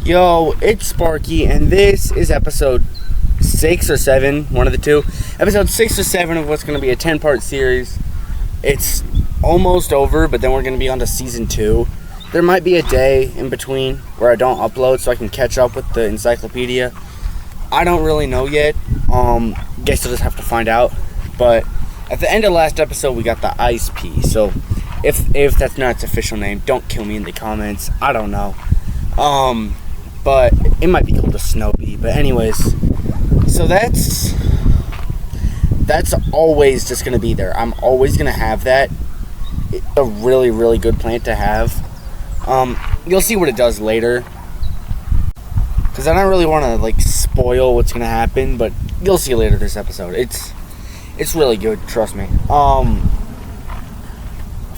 Yo, it's Sparky, and this is episode 6 or 7, one of the two. Episode 6 or 7 of what's going to be a 10-part series. It's almost over, but then we're going to be on to season 2. There might be a day in between where I don't upload so I can catch up with the encyclopedia. I don't really know yet. Guess you'll just have to find out. But at the end of last episode, we got the Ice Pea. So if that's not its official name, don't kill me in the comments. I don't know. But it might be called a Snow Pea. But anyways, so that's always just going to be there. I'm always going to have that. It's a really, really good plant to have. You'll see what it does later. Because I don't really want to, spoil what's going to happen. But you'll see later this episode. It's really good, trust me.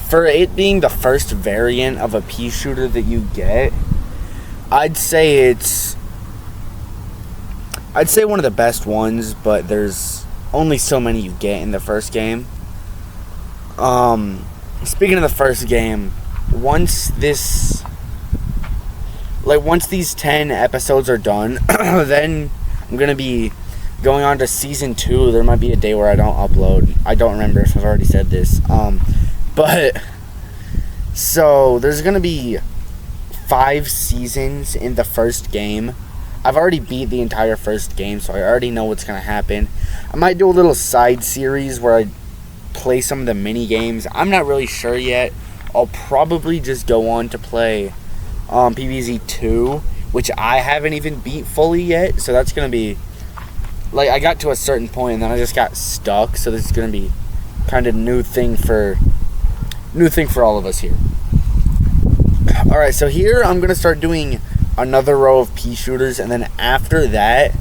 For it being the first variant of a pea shooter that you get, I'd say one of the best ones, but there's only so many you get in the first game. Speaking of the first game, once these 10 episodes are done, then I'm going to be going on to season 2. There might be a day where I don't upload. I don't remember if I've already said this. But so there's going to be 5 seasons in the first game. I've already beat the entire first game, so I already know what's going to happen. I might do a little side series where I play some of the mini games. I'm not really sure yet. I'll probably just go on to play PvZ 2, which I haven't even beat fully yet. So that's going to be, I got to a certain point and then I just got stuck. So this is going to be kind of new thing for all of us here. Alright, so here I'm going to start doing another row of pea shooters, and then after that,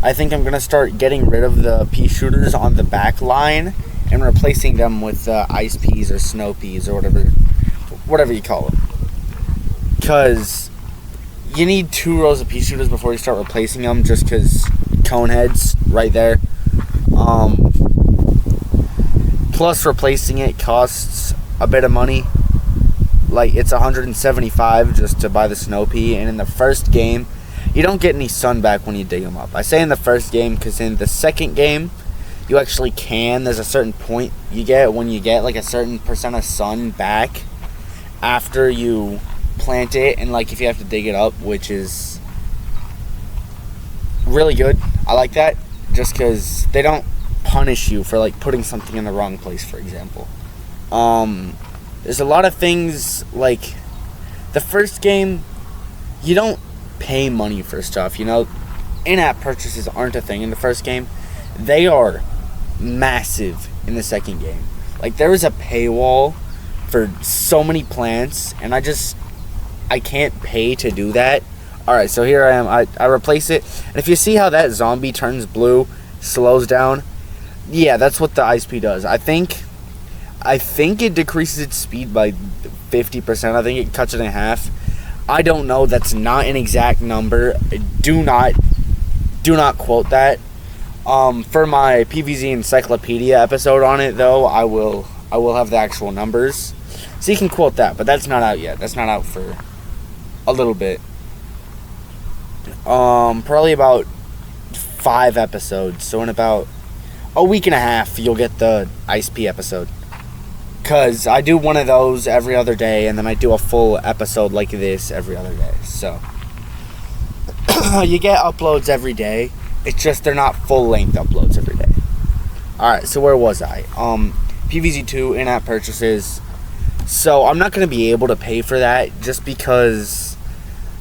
I think I'm going to start getting rid of the pea shooters on the back line and replacing them with ice peas or snow peas or whatever you call them. Because you need 2 rows of pea shooters before you start replacing them, just because cone heads right there. Plus replacing it costs a bit of money. It's $175 just to buy the snow pea, and in the first game, you don't get any sun back when you dig them up. I say in the first game because in the second game, you actually can. There's a certain point you get when you get a certain percent of sun back after you plant it, and if you have to dig it up, which is really good. I like that just because they don't punish you for putting something in the wrong place, for example. There's a lot of things, the first game, you don't pay money for stuff, In-app purchases aren't a thing in the first game. They are massive in the second game. There is a paywall for so many plants, and I can't pay to do that. Alright, so here I am. I replace it, and if you see how that zombie turns blue, slows down, yeah, that's what the Ice Pea does. I think it decreases its speed by 50%. I think it cuts it in half. I don't know. That's not an exact number. Do not quote that. For my PvZ Encyclopedia episode on it, though, I will have the actual numbers. So you can quote that, but that's not out yet. That's not out for a little bit. Probably about 5 episodes. So in about a week and a half, you'll get the Ice Pea episode. Because I do one of those every other day, and then I do a full episode like this every other day. So, you get uploads every day. It's just they're not full-length uploads every day. Alright, so where was I? PvZ 2 in-app purchases. So, I'm not going to be able to pay for that just because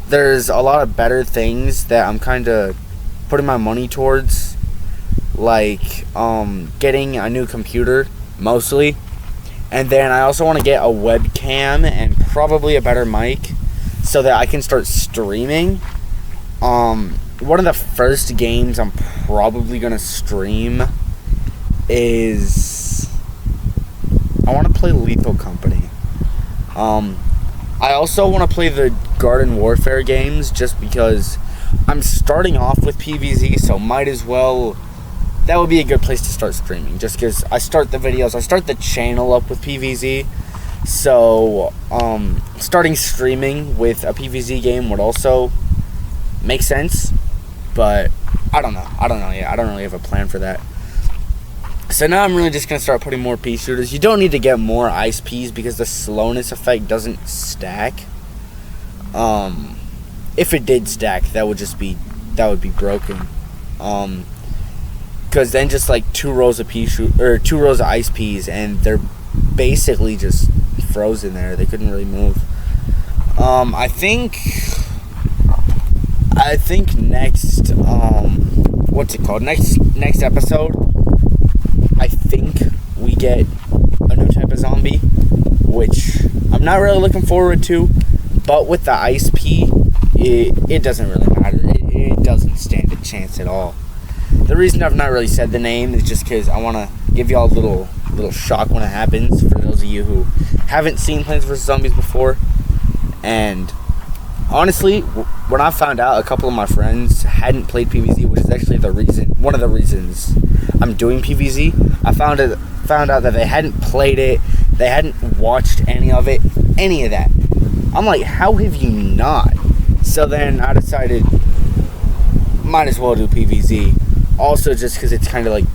there's a lot of better things that I'm kind of putting my money towards. Getting a new computer, mostly. And then I also want to get a webcam and probably a better mic so that I can start streaming. One of the first games I'm probably going to stream is, I want to play Lethal Company. I also want to play the Garden Warfare games just because I'm starting off with PvZ, so might as well that would be a good place to start streaming, just because I start the channel up with PvZ, so starting streaming with a PvZ game would also Makes sense, but I don't know yet. I don't really have a plan for that. So now I'm really just going to start putting more pea shooters. You don't need to get more ice peas because the slowness effect doesn't stack. If it did stack, that would be broken. Because then just like 2 rows of 2 rows of ice peas, and they're basically just frozen there. They couldn't really move. I think next what's it called? Next episode, I think we get a new type of zombie, which I'm not really looking forward to. But with the ice pea, it doesn't really matter. It doesn't stand a chance at all. The reason I've not really said the name is just because I want to give y'all a little shock when it happens, for those of you who haven't seen Plants vs. Zombies before. And honestly, when I found out a couple of my friends hadn't played PvZ, which is actually one of the reasons I'm doing PvZ, I found out that they hadn't played it, they hadn't watched any of that. I'm like, how have you not? So then I decided, might as well do PvZ. Also, just because it's kind of like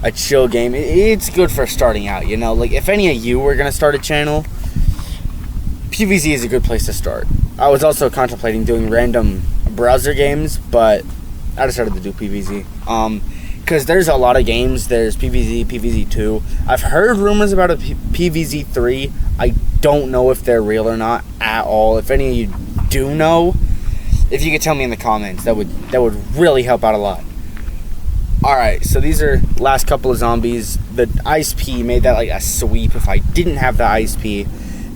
a chill game. It's good for starting out, you know? Like, if any of you were going to start a channel, PvZ is a good place to start. I was also contemplating doing random browser games, but I decided to do PvZ. Because there's a lot of games. There's PvZ, PvZ 2. I've heard rumors about a PvZ 3. I don't know if they're real or not at all. If any of you do know, if you could tell me in the comments, that would really help out a lot. Alright, so these are last couple of zombies. The ice pea made that like a sweep. If I didn't have the ice pea,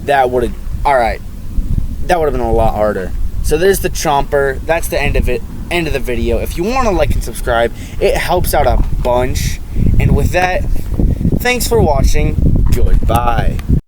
that would have been a lot harder. So there's the chomper. That's the end of the video. If you want to like and subscribe, it helps out a bunch. And with that, thanks for watching. Goodbye.